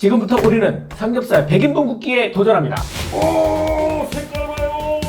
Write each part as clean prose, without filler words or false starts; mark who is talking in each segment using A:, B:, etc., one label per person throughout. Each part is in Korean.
A: 지금부터 우리는 삼겹살 100인분 굽기에 도전합니다.
B: 오, 색깔 봐요.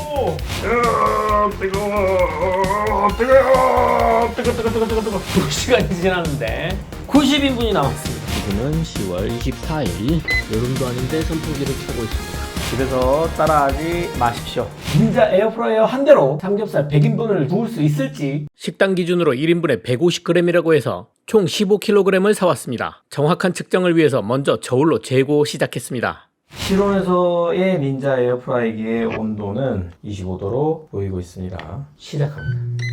B: 야, 뜨거워. 뜨거워. 뜨거.
A: 2시간이 지났는데 90인분이 남았습니다.
C: 지금은 10월 24일. 여름도 아닌데 선풍기를 켜고 있습니다.
A: 집에서 따라하지 마십시오. 닌자 에어프라이어 한 대로 삼겹살 100인분을 구울 수 있을지.
C: 식당 기준으로 1인분에 150g이라고 해서 총 15kg을 사왔습니다. 정확한 측정을 위해서 먼저 저울로 재고 시작했습니다.
A: 실온에서의 닌자 에어프라이기의 온도는 25도로 보이고 있습니다. 시작합니다.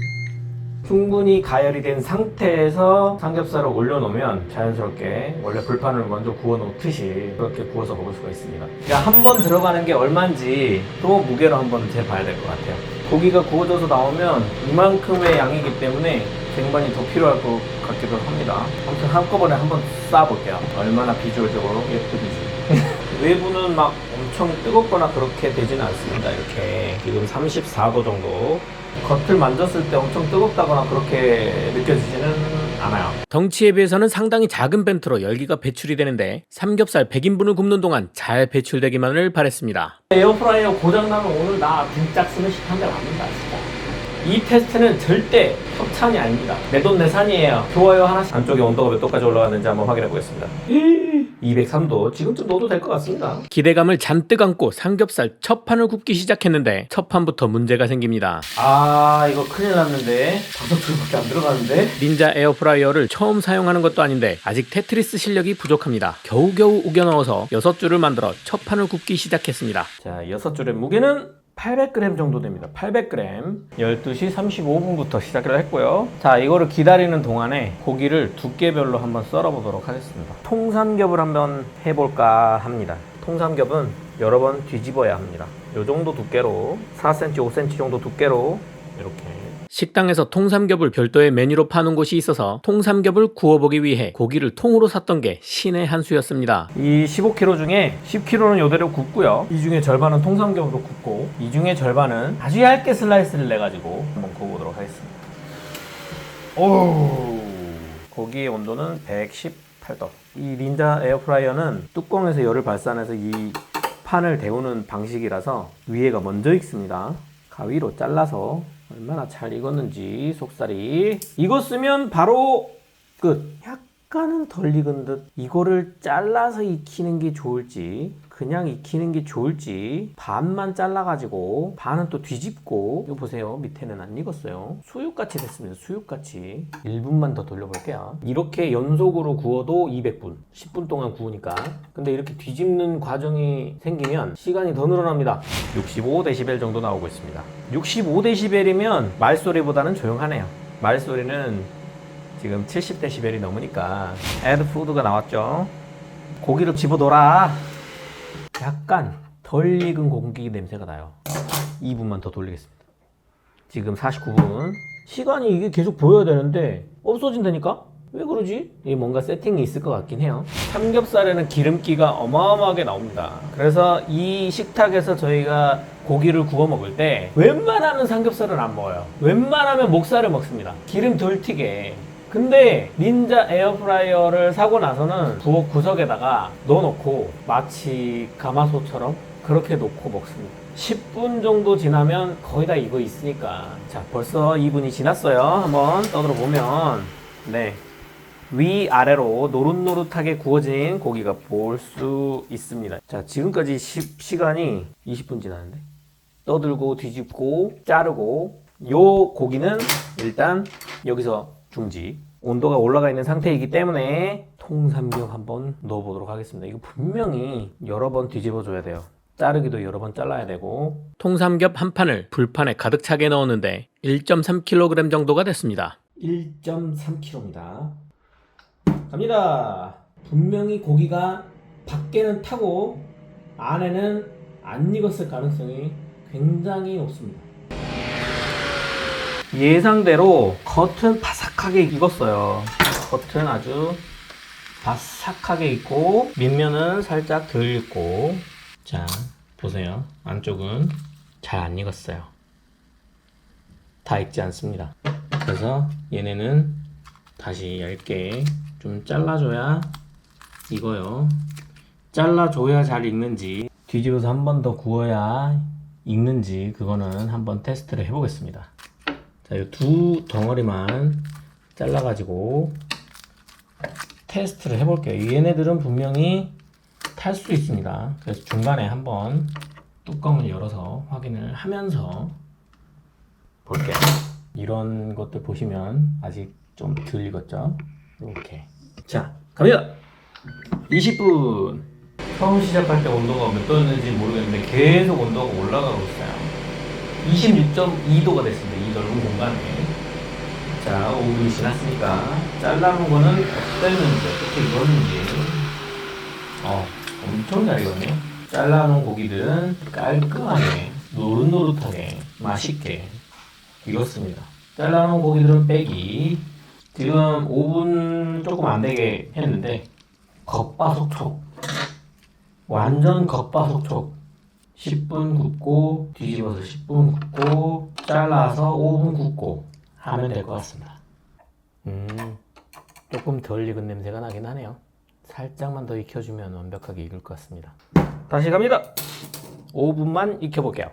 A: 충분히 가열이 된 상태에서 삼겹살을 올려놓으면 자연스럽게 원래 불판을 먼저 구워 놓듯이 그렇게 구워서 먹을 수가 있습니다. 그러니까 한 번 들어가는 게 얼마인지 또 무게로 한번 재봐야 될 것 같아요. 고기가 구워져서 나오면 이만큼의 양이기 때문에 쟁반이 더 필요할 것 같기도 합니다. 아무튼 한꺼번에 한번 쏴볼게요. 얼마나 비주얼적으로 예쁘든지. 외부는 막 엄청 뜨겁거나 그렇게 되지는 않습니다. 이렇게 지금 34도 정도. 겉을 만졌을 때 엄청 뜨겁다거나 그렇게 느껴지지는 않아요.
C: 덩치에 비해서는 상당히 작은 벤트로 열기가 배출이 되는데 삼겹살 100인분을 굽는 동안 잘 배출되기만을 바랬습니다.
A: 에어프라이어 고장나면 오늘 나 진짜 쓰는 시간 대 납니다. 진짜. 이 테스트는 절대 협찬이 아닙니다. 내 돈 내산이에요. 좋아요 하나씩. 안쪽에 온도가 몇 도까지 올라가는지 한번 확인해 보겠습니다. 203도. 지금쯤 넣어도 될 것 같습니다.
C: 기대감을 잔뜩 안고 삼겹살 첫 판을 굽기 시작했는데 첫 판부터 문제가 생깁니다.
A: 아, 이거 큰일 났는데. 5줄밖에 안 들어가는데.
C: 닌자 에어프라이어를 처음 사용하는 것도 아닌데 아직 테트리스 실력이 부족합니다. 겨우겨우 우겨 넣어서 6줄을 만들어 첫 판을 굽기 시작했습니다.
A: 자, 6줄의 무게는 800g 정도 됩니다. 800g. 12시 35분부터 시작을 했고요. 자, 이거를 기다리는 동안에 고기를 두께별로 한번 썰어 보도록 하겠습니다. 통삼겹을 한번 해볼까 합니다. 통삼겹은 여러 번 뒤집어야 합니다. 이 정도 두께로 4cm, 5cm 정도 두께로 이렇게.
C: 식당에서 통삼겹을 별도의 메뉴로 파는 곳이 있어서 통삼겹을 구워보기 위해 고기를 통으로 샀던 게 신의 한 수였습니다.
A: 이 15kg 중에 10kg는 이대로 굽고요. 이 중에 절반은 통삼겹으로 굽고 이 중에 절반은 아주 얇게 슬라이스를 내가지고 한번 구워보도록 하겠습니다. 오, 고기의 온도는 118도. 이 닌자 에어프라이어는 뚜껑에서 열을 발산해서 이 판을 데우는 방식이라서 위에가 먼저 익습니다. 가위로 잘라서 얼마나 잘 익었는지 속살이. 익었으면 바로 끝. 약간은 덜 익은 듯. 이거를 잘라서 익히는 게 좋을지 그냥 익히는 게 좋을지 반만 잘라가지고 반은 또 뒤집고. 이거 보세요, 밑에는 안 익었어요. 수육같이 됐습니다. 수육같이. 1분만 더 돌려볼게요. 이렇게 연속으로 구워도 200분 10분 동안 구우니까. 근데 이렇게 뒤집는 과정이 생기면 시간이 더 늘어납니다. 65dB 정도 나오고 있습니다. 65dB이면 말소리보다는 조용하네요. 말소리는 지금 70dB이 넘으니까. 애드푸드가 나왔죠. 고기를 집어넣어라. 약간 덜 익은 고기 냄새가 나요. 2분만 더 돌리겠습니다. 지금 49분. 시간이 이게 계속 보여야 되는데 없어진다니까? 왜 그러지? 이게 뭔가 세팅이 있을 것 같긴 해요. 삼겹살에는 기름기가 어마어마하게 나옵니다. 그래서 이 식탁에서 저희가 고기를 구워 먹을 때 웬만하면 삼겹살을 안 먹어요. 웬만하면 목살을 먹습니다. 기름 덜 튀게. 근데 닌자 에어프라이어를 사고 나서는 부엌 구석에다가 넣어놓고 마치 가마솥처럼 그렇게 놓고 먹습니다. 10분 정도 지나면 거의 다 익어 있으니까. 자, 벌써 2분이 지났어요. 한번 떠들어 보면 네, 위아래로 노릇노릇하게 구워진 고기가 볼 수 있습니다. 자, 지금까지 시간이 20분 지났는데 떠들고 뒤집고 자르고. 요 고기는 일단 여기서 중지. 온도가 올라가 있는 상태이기 때문에 통삼겹 한번 넣어보도록 하겠습니다. 이거 분명히 여러 번 뒤집어 줘야 돼요. 자르기도 여러 번 잘라야 되고.
C: 통삼겹 한 판을 불판에 가득 차게 넣었는데 1.3kg 정도가 됐습니다.
A: 1.3kg입니다. 갑니다. 분명히 고기가 밖에는 타고 안에는 안 익었을 가능성이 굉장히 높습니다. 예상대로 겉은 바삭하게 익었어요. 겉은 아주 바삭하게 익고 밑면은 살짝 덜 익고. 자, 보세요. 안쪽은 잘 안 익었어요. 다 익지 않습니다. 그래서 얘네는 다시 얇게 좀 잘라줘야 익어요. 잘라줘야 잘 익는지, 뒤집어서 한 번 더 구워야 익는지 그거는 한번 테스트를 해보겠습니다. 자, 이 두 덩어리만 잘라가지고 테스트를 해볼게요. 얘네들은 분명히 탈 수 있습니다. 그래서 중간에 한번 뚜껑을 열어서 확인을 하면서 볼게요. 이런 것들 보시면 아직 좀 덜 익었죠? 이렇게. 자, 갑니다! 20분! 처음 시작할 때 온도가 몇 도였는지 모르겠는데 계속 온도가 올라가고 있어요. 26.2도가 됐습니다. 이 넓은 공간에. 자, 5분이 지났으니까 잘라놓은 거는 어땠는지, 어떻게 익었는지. 엄청 잘 익었네요. 잘라놓은 고기들은 깔끔하게, 노릇노릇하게, 맛있게 익었습니다. 잘라놓은 고기들은 빼기. 지금 5분 조금 안 되게 했는데 겉바속촉, 완전 겉바속촉. 10분 굽고 뒤집어서 10분 굽고 잘라서 5분 굽고 하면 될 것 같습니다. 조금 덜 익은 냄새가 나긴 하네요. 살짝만 더 익혀주면 완벽하게 익을 것 같습니다. 다시 갑니다. 5분만 익혀볼게요.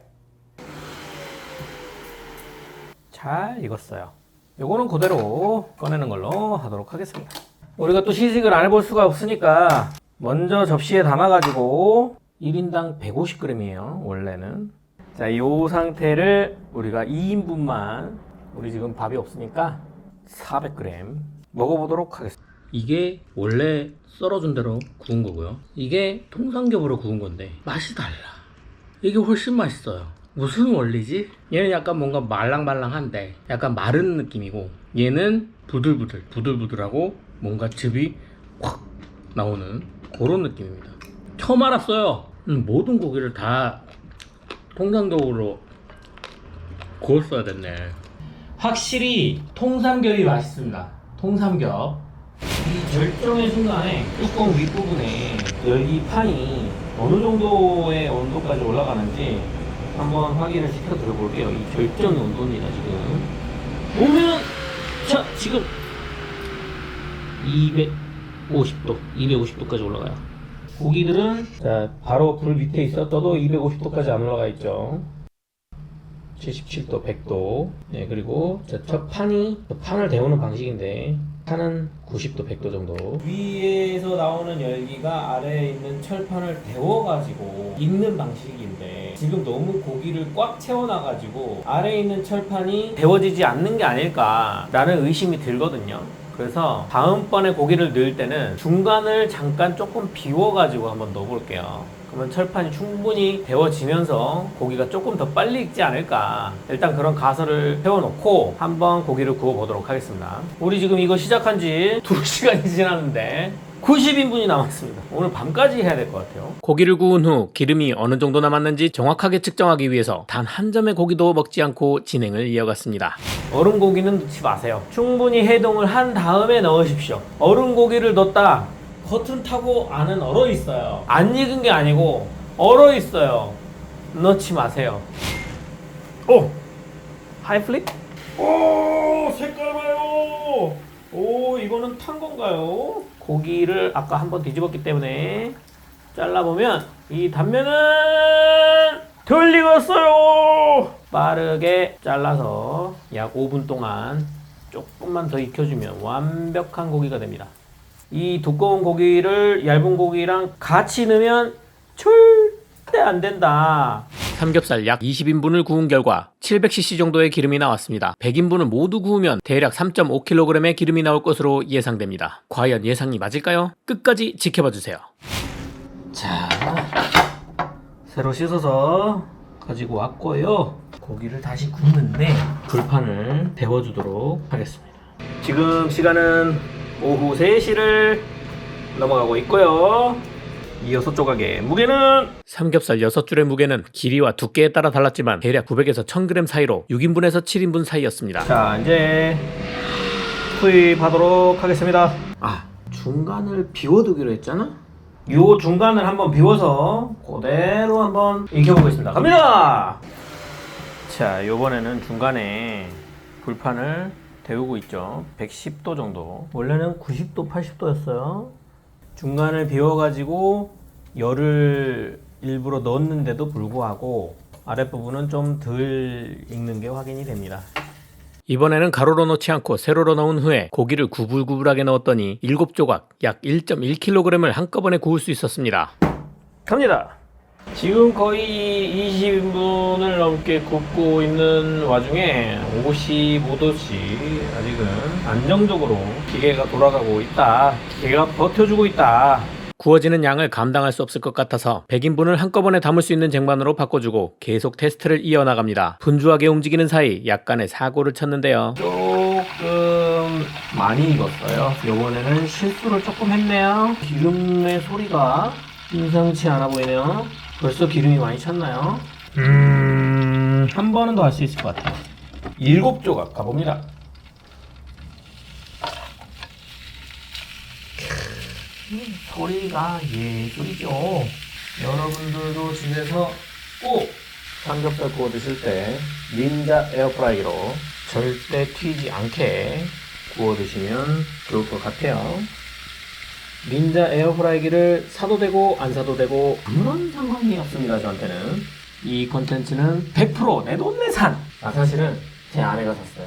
A: 잘 익었어요. 요거는 그대로 꺼내는 걸로 하도록 하겠습니다. 우리가 또 시식을 안 해볼 수가 없으니까 먼저 접시에 담아가지고 1인당 150g이에요 원래는. 자, 요 상태를 우리가 2인분만, 우리 지금 밥이 없으니까 400g 먹어보도록 하겠습니다. 이게 원래 썰어준 대로 구운 거고요. 이게 통삼겹으로 구운 건데 맛이 달라. 이게 훨씬 맛있어요. 무슨 원리지? 얘는 약간 뭔가 말랑말랑한데 약간 마른 느낌이고, 얘는 부들부들하고 뭔가 즙이 확 나오는 그런 느낌입니다. 처음 알았어요. 모든 고기를 다 통삼겹으로 구웠어야 됐네. 확실히 통삼겹이 맛있습니다. 통삼겹. 이 절정의 순간에 뚜껑 윗부분에 열기판이 어느 정도의 온도까지 올라가는지 한번 확인을 시켜 드려볼게요. 이 결정의 온도입니다. 지금 보면, 자, 지금 250도 250도까지 올라가요. 고기들은 자, 바로 불 밑에 있었어도 250도까지 안 올라가 있죠. 77도, 100도. 네, 그리고 저 판을 데우는 방식인데 판은 90도, 100도 정도. 위에서 나오는 열기가 아래에 있는 철판을 데워가지고 익는 방식인데 지금 너무 고기를 꽉 채워놔가지고 아래에 있는 철판이 데워지지 않는 게 아닐까라는 의심이 들거든요. 그래서 다음번에 고기를 넣을 때는 중간을 잠깐 조금 비워가지고 한번 넣어볼게요. 그러면 철판이 충분히 데워지면서 고기가 조금 더 빨리 익지 않을까. 일단 그런 가설을 세워놓고 한번 고기를 구워보도록 하겠습니다. 우리 지금 이거 시작한 지 2시간이 지났는데 90인분이 남았습니다. 오늘 밤까지 해야 될 것 같아요.
C: 고기를 구운 후 기름이 어느 정도 남았는지 정확하게 측정하기 위해서 단 한 점의 고기도 먹지 않고 진행을 이어갔습니다.
A: 얼음 고기는 넣지 마세요. 충분히 해동을 한 다음에 넣으십시오. 얼음 고기를 넣었다, 겉은 타고 안은 얼어 있어요. 안 익은 게 아니고 얼어 있어요. 넣지 마세요. 오! 하이플립? 오! 색깔 봐요! 오, 이거는 탄 건가요? 고기를 아까 한번 뒤집었기 때문에 잘라보면 이 단면은 덜 익었어요. 빠르게 잘라서 약 5분 동안 조금만 더 익혀주면 완벽한 고기가 됩니다. 이 두꺼운 고기를 얇은 고기랑 같이 넣으면 절대 안 된다.
C: 삼겹살 약 20인분을 구운 결과 700cc 정도의 기름이 나왔습니다. 100인분을 모두 구우면 대략 3.5kg의 기름이 나올 것으로 예상됩니다. 과연 예상이 맞을까요? 끝까지 지켜봐주세요.
A: 자, 새로 씻어서 가지고 왔고요. 고기를 다시 굽는데 불판을 데워주도록 하겠습니다. 지금 시간은 오후 3시를 넘어가고 있고요. 이 6조각의 무게는
C: 삼겹살 6줄의 무게는 길이와 두께에 따라 달랐지만 대략 900에서 1000g 사이로 6인분에서 7인분 사이였습니다.
A: 자, 이제 투입하도록 하겠습니다. 아, 중간을 비워두기로 했잖아? 요 중간을 한번 비워서 그대로 한번 익혀보겠습니다. 갑니다! 자, 요번에는 중간에 불판을 데우고 있죠. 110도 정도. 원래는 90도, 80도였어요. 중간을 비워가지고 열을 일부러 넣었는데도 불구하고 아랫부분은 좀 덜 익는 게 확인이 됩니다.
C: 이번에는 가로로 넣지 않고 세로로 넣은 후에 고기를 구불구불하게 넣었더니 7조각 약 1.1kg을 한꺼번에 구울 수 있었습니다.
A: 갑니다. 지금 거의 20분을 넘게 굽고 있는 와중에 55도씨 아직은 안정적으로 기계가 돌아가고 있다. 기계가 버텨주고 있다.
C: 구워지는 양을 감당할 수 없을 것 같아서 100인분을 한꺼번에 담을 수 있는 쟁반으로 바꿔주고 계속 테스트를 이어나갑니다. 분주하게 움직이는 사이 약간의 사고를 쳤는데요.
A: 조금 많이 익었어요. 요번에는 실수를 조금 했네요. 기름의 소리가 심상치 않아 보이네요. 벌써 기름이 많이 찼나요? 한 번은 더 할 수 있을 것 같아요. 7조각 가봅니다. 소리가 예술이죠. 여러분들도 집에서 꼭 삼겹살 구워 드실 때 닌자 에어프라이기로 절대 튀지 않게 구워 드시면 좋을 것 같아요. 닌자 에어프라이기를 사도 되고 안 사도 되고 아무런 상관이 없습니다. 저한테는 이 콘텐츠는 100% 내 돈 내산. 사실은 제 아내가 샀어요.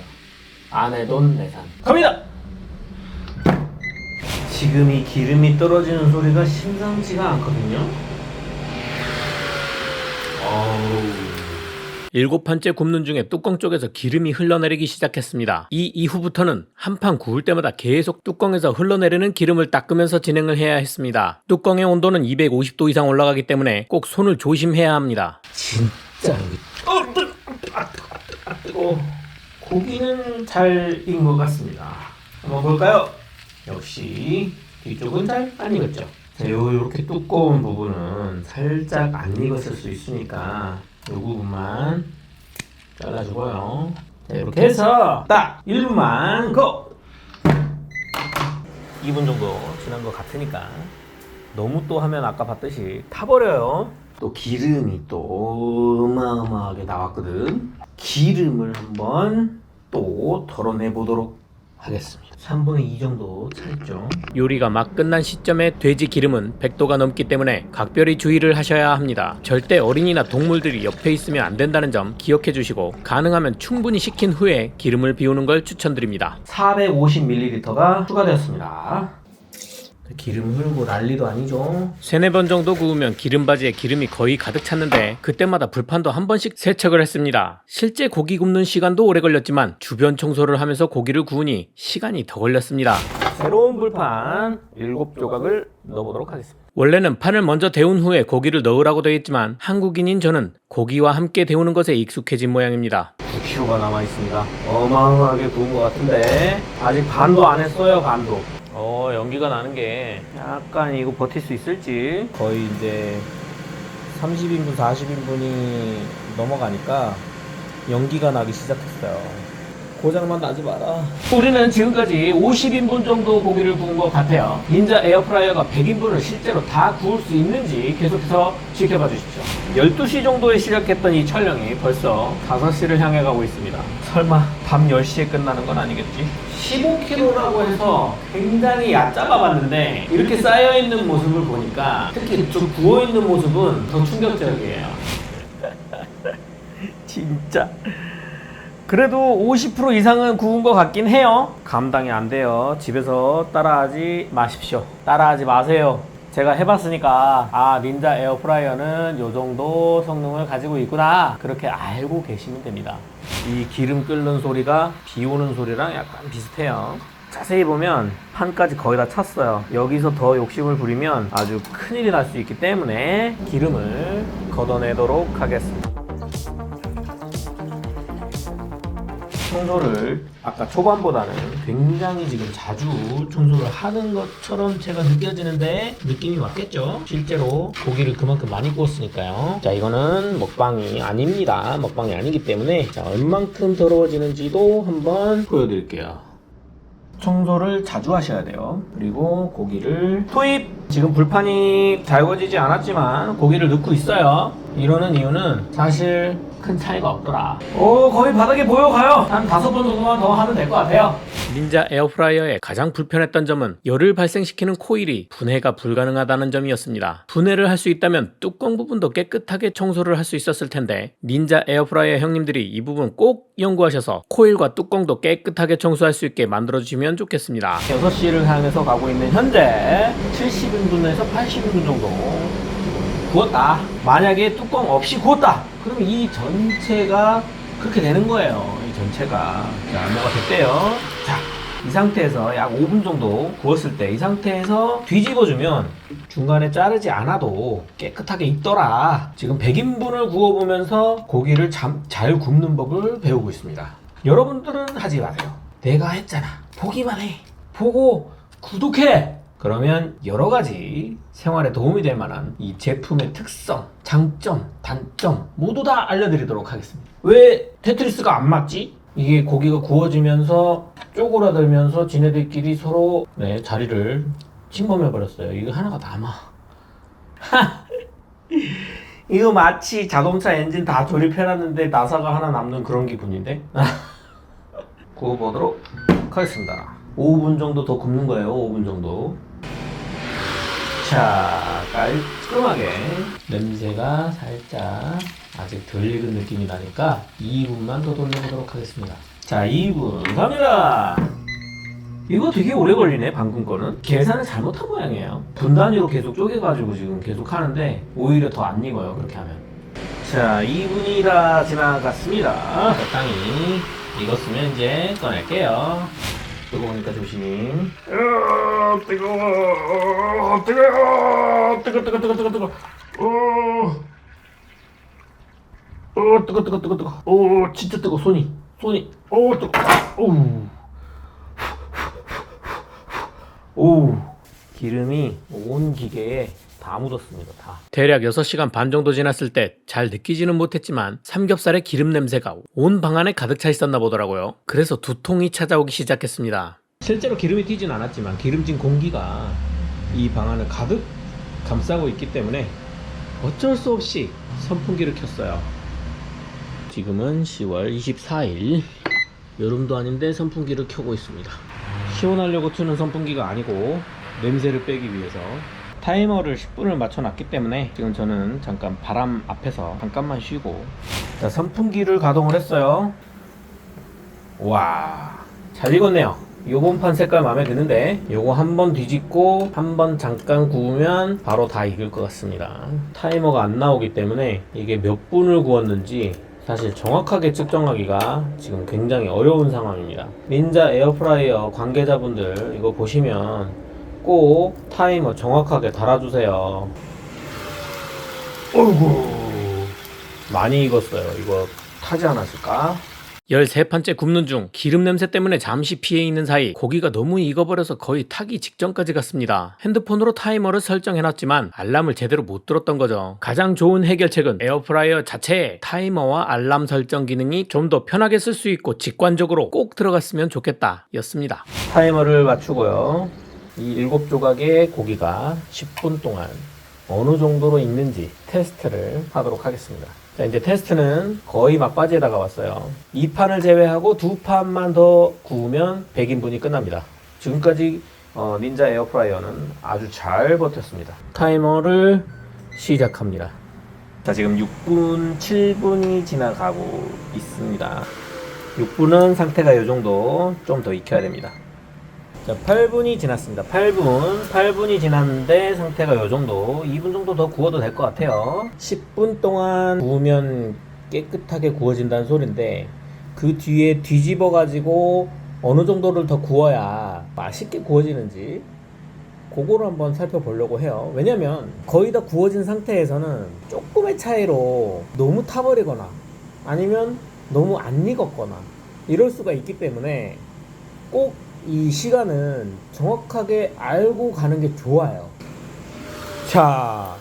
A: 아내 돈 내산. 갑니다. 지금 이 기름이 떨어지는 소리가 심상치가 않거든요.
C: 7판째 굽는 중에 뚜껑 쪽에서 기름이 흘러내리기 시작했습니다. 이 이후부터는 한 판 구울 때마다 계속 뚜껑에서 흘러내리는 기름을 닦으면서 진행을 해야 했습니다. 뚜껑의 온도는 250도 이상 올라가기 때문에 꼭 손을 조심해야 합니다.
A: 진짜 여기 뜨거워. 고기는 잘 익은 것 같습니다. 한번 볼까요? 역시 뒤쪽은 잘 안 익었죠. 자, 요렇게 두꺼운 부분은 살짝 안 익었을 수 있으니까 요 부분만 잘라주고요. 자, 이렇게 해서 딱 1분만 고! 2분 정도 지난 것 같으니까 너무 또 하면 아까 봤듯이 타버려요. 또 기름이 또 어마어마하게 나왔거든. 기름을 한번 또 덜어내 보도록 하겠습니다. 3분의 2 정도 찰죠.
C: 요리가 막 끝난 시점에 돼지 기름은 100도가 넘기 때문에 각별히 주의를 하셔야 합니다. 절대 어린이나 동물들이 옆에 있으면 안 된다는 점 기억해 주시고 가능하면 충분히 식힌 후에 기름을 비우는 걸 추천드립니다.
A: 450ml가 추가되었습니다. 기름 흐르고 난리도 아니죠.
C: 3-4번 정도 구우면 기름바지에 기름이 거의 가득 찼는데 그때마다 불판도 한 번씩 세척을 했습니다. 실제 고기 굽는 시간도 오래 걸렸지만 주변 청소를 하면서 고기를 구우니 시간이 더 걸렸습니다.
A: 새로운 불판 7조각을 넣어보도록 하겠습니다.
C: 원래는 판을 먼저 데운 후에 고기를 넣으라고 되어 있지만 한국인인 저는 고기와 함께 데우는 것에 익숙해진 모양입니다.
A: 9kg가 남아있습니다. 어마어마하게 구운 것 같은데 아직 반도 안 했어요. 반도. 연기가 나는 게 약간 이거 버틸 수 있을지. 거의 이제 30인분 40인분이 넘어가니까 연기가 나기 시작했어요. 고장만 나지 마라. 우리는 지금까지 50인분 정도 고기를 구운 것 같아요. 닌자 에어프라이어가 100인분을 실제로 다 구울 수 있는지 계속해서 지켜봐 주십시오. 12시 정도에 시작했던 이 촬영이 벌써 5시를 향해 가고 있습니다. 설마 밤 10시에 끝나는 건 아니겠지? 15kg라고 해서 굉장히 얕잡아 봤는데 이렇게 쌓여있는 모습을 보니까 특히 좀 부어있는 모습은 더 충격적이에요. 진짜 그래도 50% 이상은 구운 것 같긴 해요. 감당이 안 돼요. 집에서 따라하지 마십시오. 따라하지 마세요. 제가 해봤으니까 닌자 에어프라이어는 요 정도 성능을 가지고 있구나 그렇게 알고 계시면 됩니다. 이 기름 끓는 소리가 비 오는 소리랑 약간 비슷해요. 자세히 보면 판까지 거의 다 찼어요. 여기서 더 욕심을 부리면 아주 큰일이 날 수 있기 때문에 기름을 걷어내도록 하겠습니다. 청소를 아까 초반보다는 굉장히 지금 자주 청소를 하는 것처럼 제가 느껴지는데 느낌이 맞겠죠? 실제로 고기를 그만큼 많이 구웠으니까요. 자, 이거는 먹방이 아닙니다. 먹방이 아니기 때문에 자, 얼만큼 더러워지는지도 한번 보여드릴게요. 청소를 자주 하셔야 돼요. 그리고 고기를 투입! 지금 불판이 잘 구워지지 않았지만 고기를 넣고 있어요. 이러는 이유는 사실 큰 차이가 없더라. 거의 바닥에 보여가요. 한 5번 정도만 더 하면 될 것 같아요.
C: 닌자 에어프라이어의 가장 불편했던 점은 열을 발생시키는 코일이 분해가 불가능하다는 점이었습니다. 분해를 할 수 있다면 뚜껑 부분도 깨끗하게 청소를 할 수 있었을 텐데 닌자 에어프라이어 형님들이 이 부분 꼭 연구하셔서 코일과 뚜껑도 깨끗하게 청소할 수 있게 만들어주시면 좋겠습니다.
A: 6시를 향해서 가고 있는 현재 70인분에서 80인분 정도 구웠다. 만약에 뚜껑 없이 구웠다. 그럼 이 전체가 그렇게 되는 거예요. 이 전체가. 자, 뭐가 됐대요. 자, 이 상태에서 약 5분 정도 구웠을 때 이 상태에서 뒤집어주면 중간에 자르지 않아도 깨끗하게 익더라. 지금 100인분을 구워보면서 고기를 잘 굽는 법을 배우고 있습니다. 여러분들은 하지 마세요. 내가 했잖아. 보기만 해. 보고 구독해. 그러면 여러 가지 생활에 도움이 될 만한 이 제품의 특성, 장점, 단점 모두 다 알려드리도록 하겠습니다. 왜 테트리스가 안 맞지? 이게 고기가 구워지면서 쪼그라들면서 지네들끼리 서로 자리를 침범해 버렸어요. 이거 하나가 남아. 이거 마치 자동차 엔진 다 조립해놨는데 나사가 하나 남는 그런 기분인데? 구워보도록 하겠습니다. 5분 정도 더 굽는 거예요. 5분 정도. 자, 깔끔하게 냄새가 살짝 아직 덜 익은 느낌이 나니까 2분만 더 돌려보도록 하겠습니다. 자, 2분 갑니다. 이거 되게 오래 걸리네. 방금 거는 계산을 잘못한 모양이에요. 분 단위로 계속 쪼개가지고 지금 계속 하는데 오히려 더 안 익어요. 그렇게 하면. 자, 2분이라 지나갔습니다. 적당히 익었으면 이제 꺼낼게요. 뜨거우니까 조심히.
B: 뜨거워.
A: 뜨거. 진짜 뜨거. 손이. 뜨거. 기름이 온 기계에 다 묻었습니다. 다.
C: 대략 6시간 반 정도 지났을 때 잘 느끼지는 못했지만 삼겹살의 기름 냄새가 온 방 안에 가득 차 있었나 보더라고요. 그래서 두통이 찾아오기 시작했습니다.
A: 실제로 기름이 튀진 않았지만 기름진 공기가 이 방 안을 가득 감싸고 있기 때문에 어쩔 수 없이 선풍기를 켰어요. 지금은 10월 24일. 여름도 아닌데 선풍기를 켜고 있습니다. 시원하려고 트는 선풍기가 아니고 냄새를 빼기 위해서 타이머를 10분을 맞춰놨기 때문에 지금 저는 잠깐 바람 앞에서 잠깐만 쉬고, 자, 선풍기를 가동을 했어요. 와, 잘 익었네요. 요번 판 색깔 마음에 드는데 요거 한번 뒤집고 한번 잠깐 구우면 바로 다 익을 것 같습니다. 타이머가 안 나오기 때문에 이게 몇 분을 구웠는지 사실 정확하게 측정하기가 지금 굉장히 어려운 상황입니다. 닌자 에어프라이어 관계자분들 이거 보시면 꼭 타이머 정확하게 달아주세요. 어이구, 많이 익었어요. 이거 타지 않았을까?
C: 13판째 굽는 중 기름 냄새 때문에 잠시 피해 있는 사이 고기가 너무 익어버려서 거의 타기 직전까지 갔습니다. 핸드폰으로 타이머를 설정해놨지만 알람을 제대로 못 들었던 거죠. 가장 좋은 해결책은 에어프라이어 자체에 타이머와 알람 설정 기능이 좀 더 편하게 쓸 수 있고 직관적으로 꼭 들어갔으면 좋겠다 였습니다.
A: 타이머를 맞추고요. 이 7조각의 고기가 10분 동안 어느 정도로 익는지 테스트를 하도록 하겠습니다. 자, 이제 테스트는 거의 막바지에 다가왔어요. 2판을 제외하고 2판만 더 구우면 100인분이 끝납니다. 지금까지 닌자 에어프라이어는 아주 잘 버텼습니다. 타이머를 시작합니다. 자, 지금 6분, 7분이 지나가고 있습니다. 6분은 상태가 이 정도 좀 더 익혀야 됩니다. 자, 8분이 지났습니다. 8분이 지났는데 상태가 이 정도, 2분 정도 더 구워도 될 것 같아요. 10분 동안 구우면 깨끗하게 구워진다는 소린데 그 뒤에 뒤집어 가지고 어느 정도를 더 구워야 맛있게 구워지는지 그거를 한번 살펴보려고 해요. 왜냐면 거의 다 구워진 상태에서는 조금의 차이로 너무 타버리거나 아니면 너무 안 익었거나 이럴 수가 있기 때문에 꼭 이 시간은 정확하게 알고 가는 게 좋아요. 자,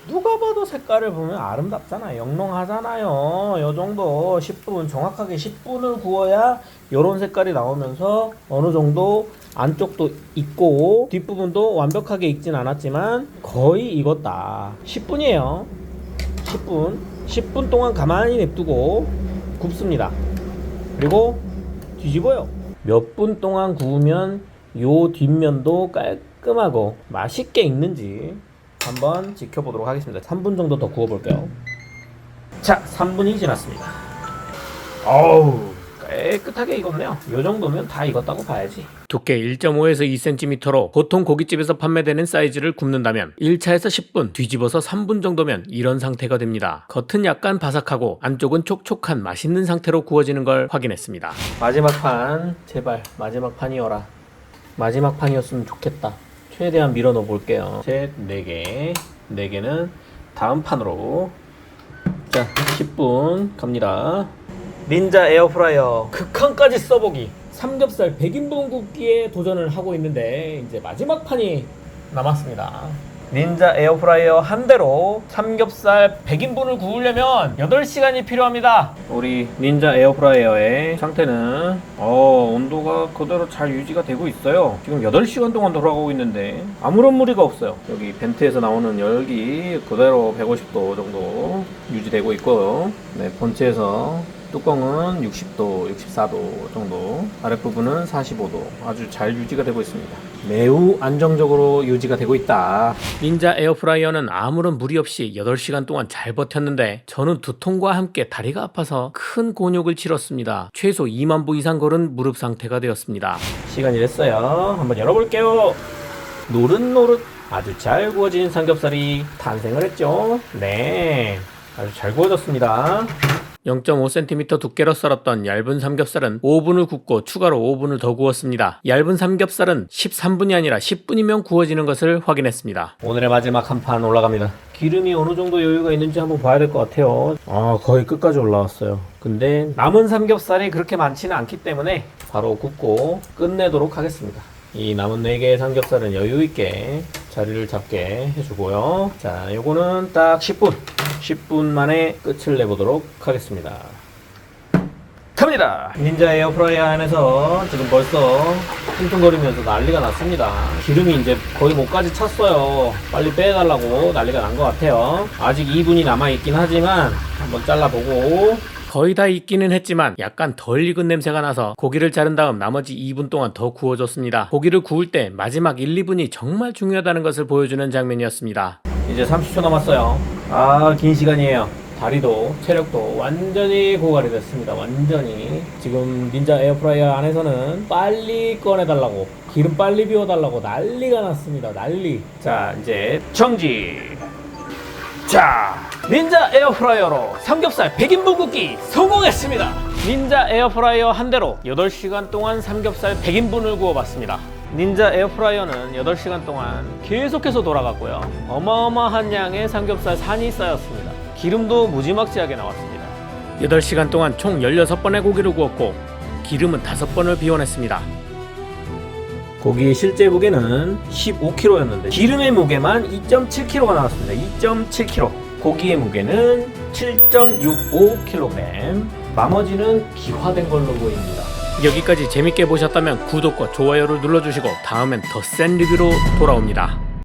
A: 누가 봐도 색깔을 보면 아름답잖아요. 영롱하잖아요. 요 정도 10분, 정확하게 10분을 구워야 요런 색깔이 나오면서 어느 정도 안쪽도 익고 뒷부분도 완벽하게 익진 않았지만 거의 익었다. 10분이에요. 10분 동안 가만히 냅두고 굽습니다. 그리고 뒤집어요. 몇 분 동안 구우면 요 뒷면도 깔끔하고 맛있게 익는지 한번 지켜보도록 하겠습니다. 3분 정도 더 구워볼게요. 자, 3분이 지났습니다. 어우, 깨끗하게 익었네요. 요 정도면 다 익었다고 봐야지.
C: 두께 1.5에서 2cm로 보통 고깃집에서 판매되는 사이즈를 굽는다면 1차에서 10분, 뒤집어서 3분 정도면 이런 상태가 됩니다. 겉은 약간 바삭하고 안쪽은 촉촉한 맛있는 상태로 구워지는 걸 확인했습니다.
A: 마지막 판, 제발 마지막 판이어라. 마지막 판이었으면 좋겠다. 최대한 밀어 넣어 볼게요. 셋, 4개. 4개는 다음 판으로. 자, 10분 갑니다. 닌자 에어프라이어 극한까지 써보기. 삼겹살 100인분 굽기에 도전을 하고 있는데 이제 마지막 판이 남았습니다. 닌자 에어프라이어 한 대로 삼겹살 100인분을 구우려면 8시간이 필요합니다. 우리 닌자 에어프라이어의 상태는 온도가 그대로 잘 유지가 되고 있어요. 지금 8시간 동안 돌아가고 있는데 아무런 무리가 없어요. 여기 벤트에서 나오는 열기 그대로 150도 정도 유지되고 있고요. 네, 본체에서 뚜껑은 60도, 64도 정도, 아랫부분은 45도 아주 잘 유지가 되고 있습니다. 매우 안정적으로 유지가 되고 있다.
C: 닌자 에어프라이어는 아무런 무리 없이 8시간 동안 잘 버텼는데 저는 두통과 함께 다리가 아파서 큰 곤욕을 치렀습니다. 최소 2만 보 이상 걸은 무릎 상태가 되었습니다.
A: 시간이 됐어요. 한번 열어볼게요. 노릇노릇 아주 잘 구워진 삼겹살이 탄생을 했죠. 네, 아주 잘 구워졌습니다.
C: 0.5cm 두께로 썰었던 얇은 삼겹살은 5분을 굽고 추가로 5분을 더 구웠습니다. 얇은 삼겹살은 13분이 아니라 10분이면 구워지는 것을 확인했습니다.
A: 오늘의 마지막 한 판 올라갑니다. 기름이 어느 정도 여유가 있는지 한번 봐야 될 것 같아요. 거의 끝까지 올라왔어요. 근데 남은 삼겹살이 그렇게 많지는 않기 때문에 바로 굽고 끝내도록 하겠습니다. 이 남은 4개의 삼겹살은 여유있게 자리를 잡게 해주고요. 자, 요거는 딱 10분 만에 끝을 내보도록 하겠습니다. 갑니다! 닌자 에어프라이어 안에서 지금 벌써 퉁퉁거리면서 난리가 났습니다. 기름이 이제 거의 목까지 찼어요. 빨리 빼달라고 난리가 난 것 같아요. 아직 2분이 남아있긴 하지만 한번 잘라보고,
C: 거의 다 익기는 했지만 약간 덜 익은 냄새가 나서 고기를 자른 다음 나머지 2분 동안 더 구워줬습니다. 고기를 구울 때 마지막 1, 2분이 정말 중요하다는 것을 보여주는 장면이었습니다.
A: 이제 30초 남았어요. 긴 시간이에요. 다리도 체력도 완전히 고갈이 됐습니다. 완전히. 지금 닌자 에어프라이어 안에서는 빨리 꺼내달라고, 기름 빨리 비워달라고 난리가 났습니다. 난리. 자, 이제 정지. 자, 닌자 에어프라이어로 삼겹살 100인분 굽기 성공했습니다. 닌자 에어프라이어 한 대로 8시간 동안 삼겹살 100인분을 구워봤습니다. 닌자 에어프라이어는 8시간 동안 계속해서 돌아갔고요. 어마어마한 양의 삼겹살 산이 쌓였습니다. 기름도 무지막지하게 나왔습니다.
C: 8시간 동안 총 16번의 고기를 구웠고 기름은 5번을 비워냈습니다.
A: 고기의 실제 무게는 15kg였는데 기름의 무게만 2.7kg가 나왔습니다. 2.7kg. 고기의 무게는 7.65kg. 나머지는 기화된 걸로 보입니다.
C: 여기까지 재밌게 보셨다면 구독과 좋아요를 눌러주시고 다음엔 더 센 리뷰로 돌아옵니다.